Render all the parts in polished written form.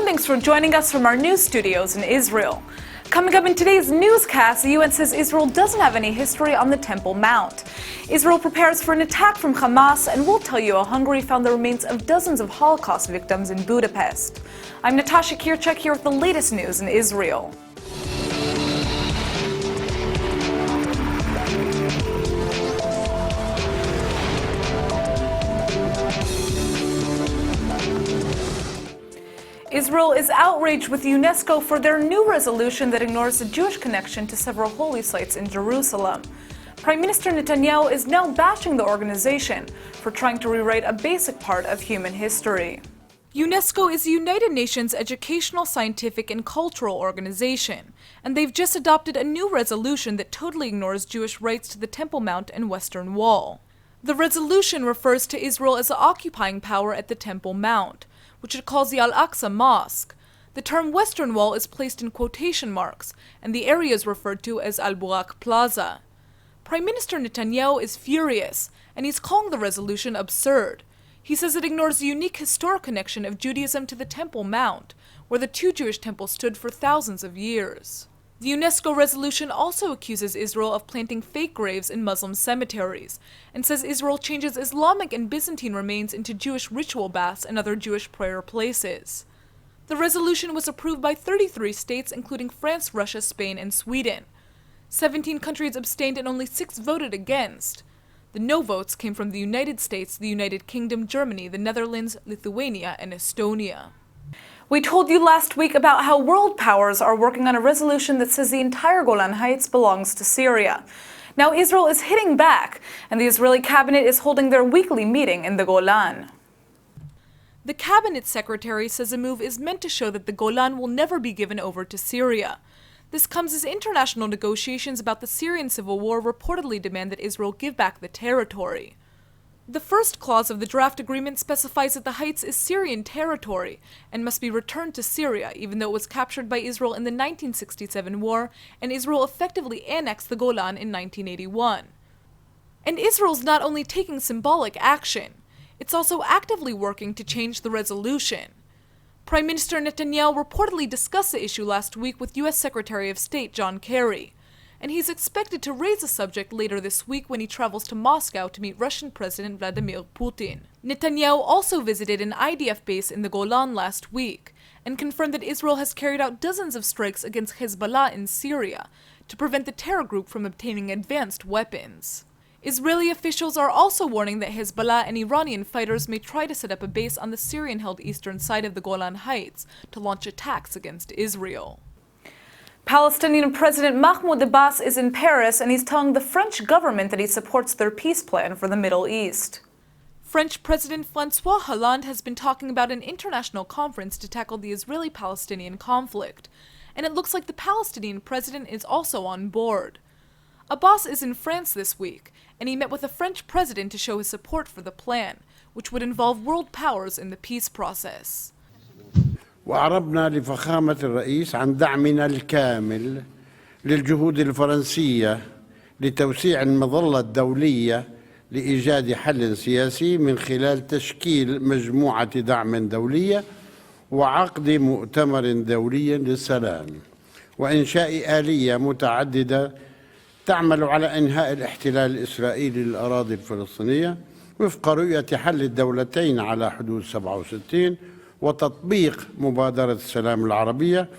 thanks for joining us from our news studios in Israel. Coming up in today's newscast, the UN says Israel doesn't have any history on the Temple Mount. Israel prepares for an attack from Hamas, and we'll tell you how Hungary found the remains of dozens of Holocaust victims in Budapest. I'm Natasha Kirchek here with the latest news in Israel. Israel is outraged with UNESCO for their new resolution that ignores the Jewish connection to several holy sites in Jerusalem. Prime Minister Netanyahu is now bashing the organization for trying to rewrite a basic part of human history. UNESCO is the United Nations educational, scientific, and cultural organization, and they've just adopted a new resolution that totally ignores Jewish rights to the Temple Mount and Western Wall. The resolution refers to Israel as the occupying power at the Temple Mount, which it calls the Al-Aqsa Mosque. The term Western Wall is placed in quotation marks, and the area is referred to as Al-Burak Plaza. Prime Minister Netanyahu is furious, and he's calling the resolution absurd. He says it ignores the unique historic connection of Judaism to the Temple Mount, where the two Jewish temples stood for thousands of years. The UNESCO resolution also accuses Israel of planting fake graves in Muslim cemeteries, and says Israel changes Islamic and Byzantine remains into Jewish ritual baths and other Jewish prayer places. The resolution was approved by 33 states, including France, Russia, Spain, and Sweden. 17 countries abstained and only 6 voted against. The no votes came from the United States, the United Kingdom, Germany, the Netherlands, Lithuania, and Estonia. We told you last week about how world powers are working on a resolution that says the entire Golan Heights belongs to Syria. Now Israel is hitting back, and the Israeli cabinet is holding their weekly meeting in the Golan. The cabinet secretary says the move is meant to show that the Golan will never be given over to Syria. This comes as international negotiations about the Syrian civil war reportedly demand that Israel give back the territory. The first clause of the draft agreement specifies that the Heights is Syrian territory and must be returned to Syria, even though it was captured by Israel in the 1967 war, and Israel effectively annexed the Golan in 1981. And Israel's not only taking symbolic action, it's also actively working to change the resolution. Prime Minister Netanyahu reportedly discussed the issue last week with U.S. Secretary of State John Kerry, and he's expected to raise the subject later this week when he travels to Moscow to meet Russian President Vladimir Putin. Netanyahu also visited an IDF base in the Golan last week and confirmed that Israel has carried out dozens of strikes against Hezbollah in Syria to prevent the terror group from obtaining advanced weapons. Israeli officials are also warning that Hezbollah and Iranian fighters may try to set up a base on the Syrian-held eastern side of the Golan Heights to launch attacks against Israel. Palestinian President Mahmoud Abbas is in Paris, and he's telling the French government that he supports their peace plan for the Middle East. French President François Hollande has been talking about an international conference to tackle the Israeli-Palestinian conflict, and it looks like the Palestinian president is also on board. Abbas is in France this week, and he met with the French president to show his support for the plan, which would involve world powers in the peace process. وأعربنا لفخامة الرئيس عن دعمنا الكامل للجهود الفرنسية لتوسيع المظلة الدولية لإيجاد حل سياسي من خلال تشكيل مجموعة دعم دولية وعقد مؤتمر دولي للسلام وإنشاء آلية متعددة تعمل على إنهاء الاحتلال الإسرائيلي للأراضي الفلسطينية وفق رؤية حل الدولتين على حدود 67 وتطبيق مبادرة السلام العربية،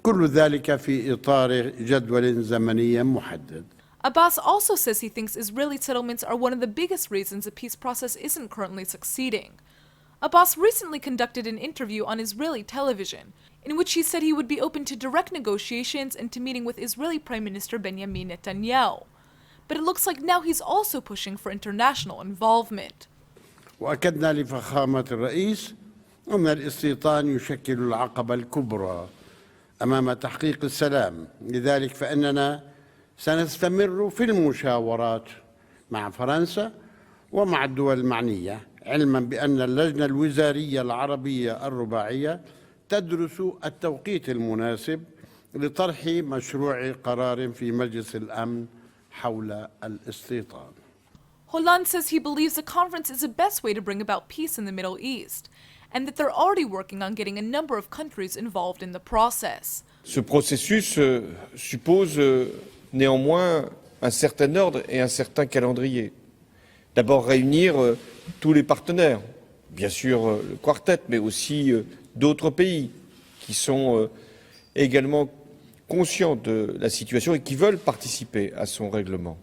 كل ذلك في إطار جدول زمني محدد. Abbas also says he thinks Israeli settlements are one of the biggest reasons the peace process isn't currently succeeding. Abbas recently conducted an interview on Israeli television, in which he said he would be open to direct negotiations and to meeting with Israeli Prime Minister Benjamin Netanyahu. But it looks like now he's also pushing for international involvement. وأكدنا لفخامة الرئيس أن الاستيطان يشكل العقبة الكبرى أمام تحقيق السلام، لذلك فإننا سنستمر في المشاورات مع فرنسا ومع الدول المعنية، علما بأن اللجنة الوزارية العربية الرباعية تدرس التوقيت المناسب لطرح مشروع قرار في مجلس الأمن حول الاستيطان. Hollande says he believes the conference is the best way to bring about peace in the Middle East, and that they're already working on getting a number of countries involved in the process. Ce processus suppose néanmoins un certain ordre et un certain calendrier. D'abord réunir tous les partenaires, bien sûr le quartet, mais aussi d'autres pays qui sont également conscients de la situation et qui veulent participer à son règlement.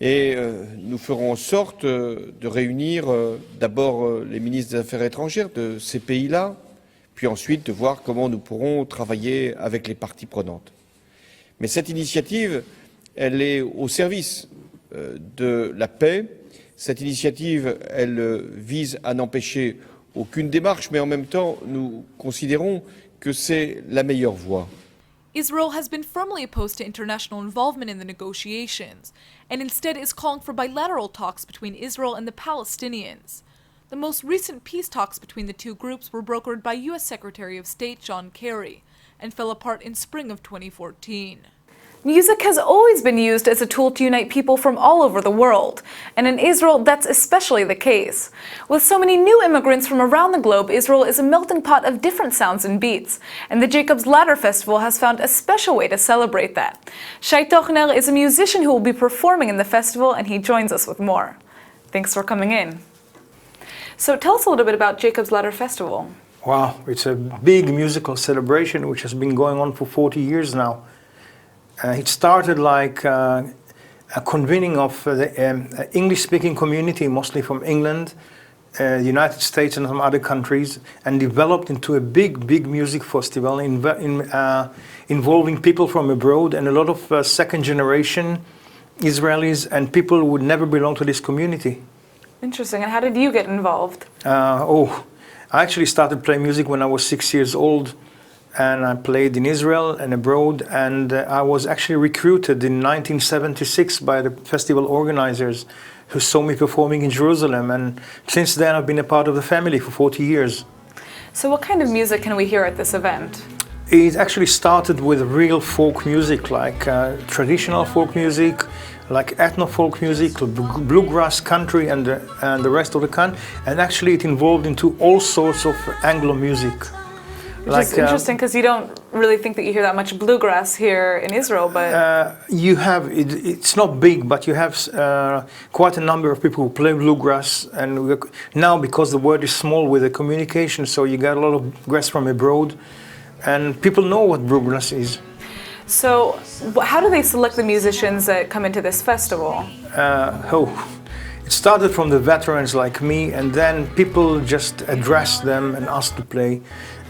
Et nous ferons en sorte de réunir d'abord les ministres des Affaires étrangères de ces pays-là, puis ensuite de voir comment nous pourrons travailler avec les parties prenantes. Mais cette initiative, elle est au service de la paix. Cette initiative, elle vise à n'empêcher aucune démarche, mais en même temps, nous considérons que c'est la meilleure voie. Israel has been firmly opposed to international involvement in the negotiations, and instead is calling for bilateral talks between Israel and the Palestinians. The most recent peace talks between the two groups were brokered by U.S. Secretary of State John Kerry and fell apart in spring of 2014. Music has always been used as a tool to unite people from all over the world, and in Israel that's especially the case. With so many new immigrants from around the globe, Israel is a melting pot of different sounds and beats, and the Jacob's Ladder Festival has found a special way to celebrate that. Shai Tochner is a musician who will be performing in the festival, and he joins us with more. Thanks for coming in. So tell us a little bit about Jacob's Ladder Festival. Wow, it's a big musical celebration which has been going on for 40 years now. It started like a convening of the English-speaking community, mostly from England, the United States and some other countries, and developed into a big music festival involving people from abroad and a lot of second-generation Israelis and people who would never belong to this community. Interesting. And how did you get involved? I actually started playing music when I was 6 years old. And I played in Israel and abroad, and I was actually recruited in 1976 by the festival organizers who saw me performing in Jerusalem, and since then I've been a part of the family for 40 years. So what kind of music can we hear at this event? It actually started with real folk music, like traditional folk music, like ethno-folk music, bluegrass, country, and the rest of the country, and actually it evolved into all sorts of Anglo music. Which is interesting because you don't really think that you hear that much bluegrass here in Israel, but... You have, it's not big, but you have quite a number of people who play bluegrass, and now because the word is small with the communication, so you get a lot of grass from abroad, and people know what bluegrass is. So how do they select the musicians that come into this festival? It started from the veterans like me, and then people just address them and ask to play.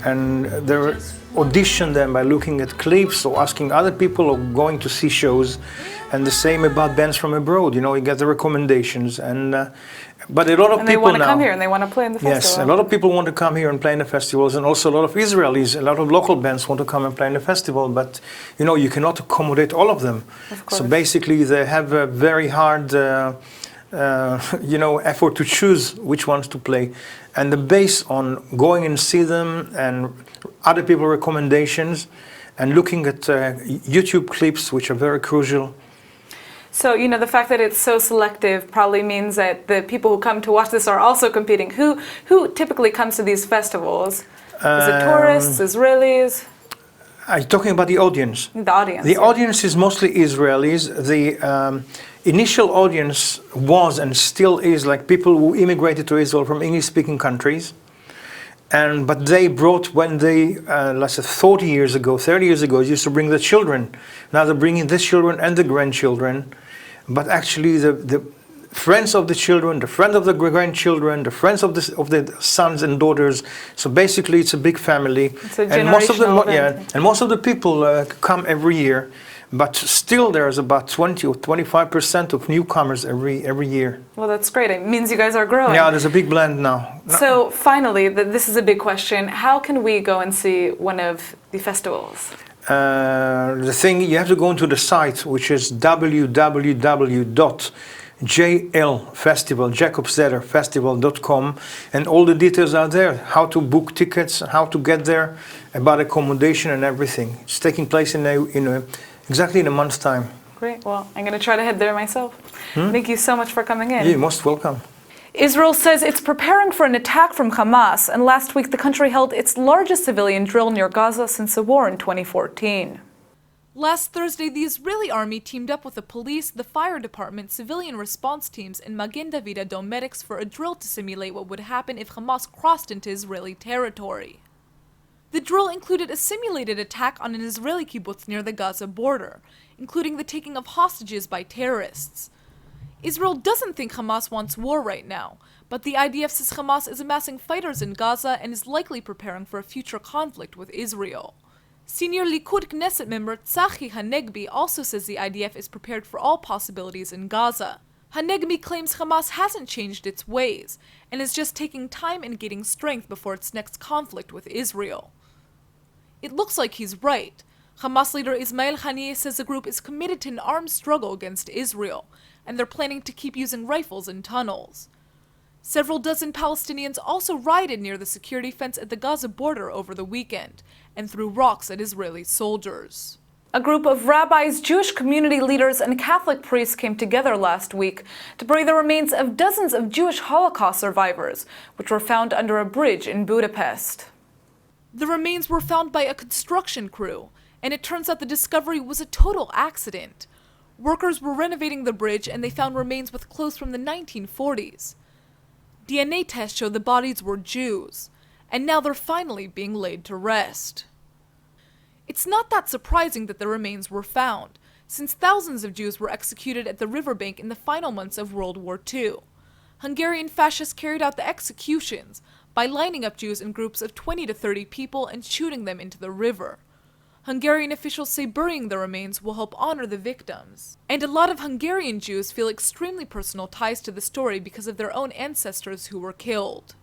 And they audition them by looking at clips or asking other people or going to see shows. And the same about bands from abroad, you know, you get the recommendations. And but a lot of people now... And they want to come here and they want to play in the festival. Yes, a lot of people want to come here and play in the festivals, and also a lot of Israelis, a lot of local bands want to come and play in the festival, but, you know, you cannot accommodate all of them. Of course. So basically they have a very hard... effort to choose which ones to play, and the base on going and see them and other people's recommendations and looking at YouTube clips, which are very crucial. So, you know, the fact that it's so selective probably means that the people who come to watch this are also competing. Who typically comes to these festivals? Is it tourists, Israelis? Are you talking about the audience? The audience. The audience is mostly Israelis. The initial audience was and still is like people who immigrated to Israel from English-speaking countries. But they brought, when they, let's say 30 years ago, used to bring the children. Now they're bringing the children and the grandchildren. But actually the friends of the children, the friends of the grandchildren, the friends of the sons and daughters. So basically it's a big family. It's a generational event. And most of the people come every year. But still there's about 20 or 25% of newcomers every year. Well, that's great. It means you guys are growing. Yeah, there's a big blend now. So finally, this is a big question. How can we go and see one of the festivals? The thing, you have to go into the site, which is www.jlfestival.com, and all the details are there. How to book tickets, how to get there, about accommodation and everything. It's taking place exactly in a month's time. Great. Well, I'm going to try to head there myself. Thank you so much for coming in. You're most welcome. Israel says it's preparing for an attack from Hamas, and last week the country held its largest civilian drill near Gaza since the war in 2014. Last Thursday, the Israeli army teamed up with the police, the fire department, civilian response teams, and Magen David Adom medics for a drill to simulate what would happen if Hamas crossed into Israeli territory. The drill included a simulated attack on an Israeli kibbutz near the Gaza border, including the taking of hostages by terrorists. Israel doesn't think Hamas wants war right now, but the IDF says Hamas is amassing fighters in Gaza and is likely preparing for a future conflict with Israel. Senior Likud Knesset member Tzachi Hanegbi also says the IDF is prepared for all possibilities in Gaza. Hanegbi claims Hamas hasn't changed its ways and is just taking time and gaining strength before its next conflict with Israel. It looks like he's right. Hamas leader Ismail Haniyeh says the group is committed to an armed struggle against Israel, and they're planning to keep using rifles in tunnels. Several dozen Palestinians also rioted near the security fence at the Gaza border over the weekend and threw rocks at Israeli soldiers. A group of rabbis, Jewish community leaders, and Catholic priests came together last week to bury the remains of dozens of Jewish Holocaust survivors, which were found under a bridge in Budapest. The remains were found by a construction crew, and it turns out the discovery was a total accident. Workers were renovating the bridge and they found remains with clothes from the 1940s. DNA tests showed the bodies were Jews, and now they're finally being laid to rest. It's not that surprising that the remains were found, since thousands of Jews were executed at the riverbank in the final months of World War II. Hungarian fascists carried out the executions by lining up Jews in groups of 20 to 30 people and shooting them into the river. Hungarian officials say burying the remains will help honor the victims. And a lot of Hungarian Jews feel extremely personal ties to the story because of their own ancestors who were killed.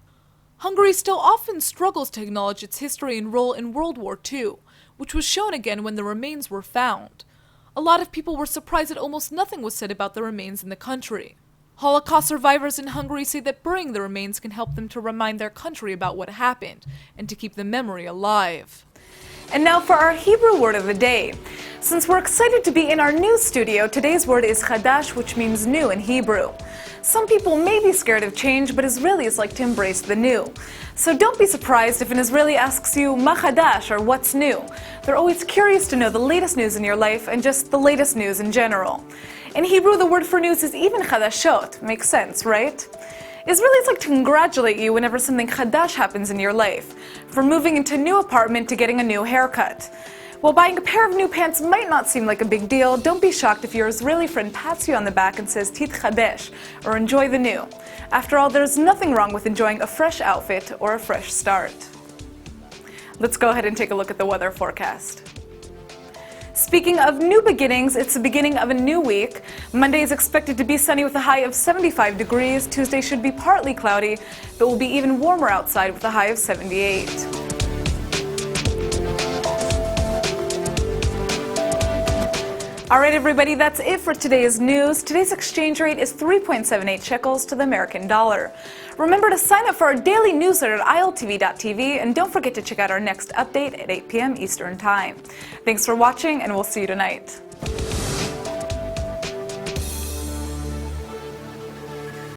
Hungary still often struggles to acknowledge its history and role in World War II, which was shown again when the remains were found. A lot of people were surprised that almost nothing was said about the remains in the country. Holocaust survivors in Hungary say that burying the remains can help them to remind their country about what happened and to keep the memory alive. And now for our Hebrew word of the day. Since we're excited to be in our new studio, today's word is chadash, which means new in Hebrew. Some people may be scared of change, but Israelis like to embrace the new. So don't be surprised if an Israeli asks you, ma chadash, or what's new. They're always curious to know the latest news in your life and just the latest news in general. In Hebrew, the word for news is even chadashot. Makes sense, right? Israelis like to congratulate you whenever something chadash happens in your life, from moving into a new apartment to getting a new haircut. While buying a pair of new pants might not seem like a big deal, don't be shocked if your Israeli friend pats you on the back and says titchadesh, or enjoy the new. After all, there's nothing wrong with enjoying a fresh outfit or a fresh start. Let's go ahead and take a look at the weather forecast. Speaking of new beginnings, it's the beginning of a new week. Monday is expected to be sunny with a high of 75 degrees. Tuesday should be partly cloudy, but will be even warmer outside with a high of 78. All right, everybody, that's it for today's news. Today's exchange rate is 3.78 shekels to the American dollar. Remember to sign up for our daily newsletter at iltv.tv, and don't forget to check out our next update at 8 p.m. Eastern Time. Thanks for watching, and we'll see you tonight.